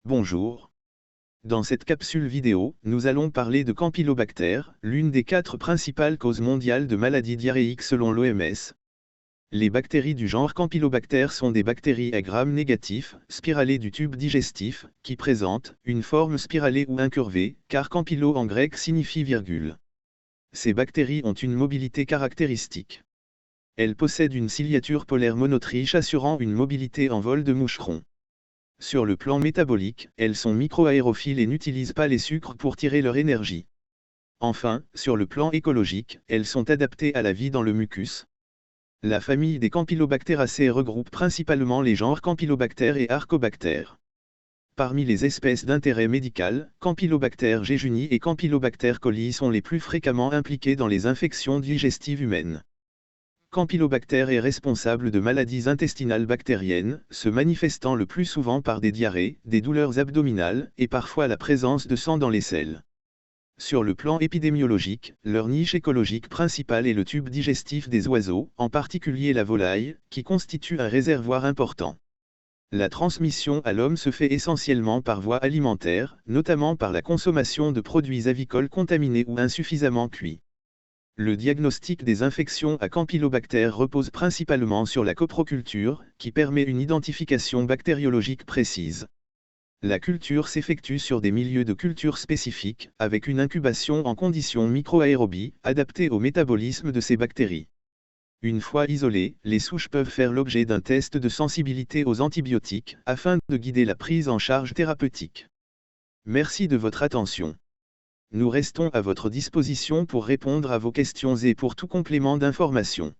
Bonjour. Dans cette capsule vidéo, nous allons parler de Campylobacter, l'une des 4 principales causes mondiales de maladies diarrhéiques selon l'OMS. Les bactéries du genre Campylobacter sont des bactéries à Gram négatif, spiralées du tube digestif, qui présentent une forme spiralée ou incurvée, car campylo en grec signifie virgule. Ces bactéries ont une mobilité caractéristique. Elles possèdent une ciliature polaire monotriche assurant une mobilité en vol de moucheron. Sur le plan métabolique, elles sont micro-aérophiles et n'utilisent pas les sucres pour tirer leur énergie. Enfin, sur le plan écologique, elles sont adaptées à la vie dans le mucus. La famille des Campylobacteracées regroupe principalement les genres Campylobacter et Archobacter. Parmi les espèces d'intérêt médical, Campylobacter jejuni et Campylobacter coli sont les plus fréquemment impliqués dans les infections digestives humaines. Campylobacter est responsable de maladies intestinales bactériennes, se manifestant le plus souvent par des diarrhées, des douleurs abdominales, et parfois la présence de sang dans les selles. Sur le plan épidémiologique, leur niche écologique principale est le tube digestif des oiseaux, en particulier la volaille, qui constitue un réservoir important. La transmission à l'homme se fait essentiellement par voie alimentaire, notamment par la consommation de produits avicoles contaminés ou insuffisamment cuits. Le diagnostic des infections à Campylobacter repose principalement sur la coproculture, qui permet une identification bactériologique précise. La culture s'effectue sur des milieux de culture spécifiques, avec une incubation en conditions microaérobie, adaptée au métabolisme de ces bactéries. Une fois isolées, les souches peuvent faire l'objet d'un test de sensibilité aux antibiotiques, afin de guider la prise en charge thérapeutique. Merci de votre attention. Nous restons à votre disposition pour répondre à vos questions et pour tout complément d'information.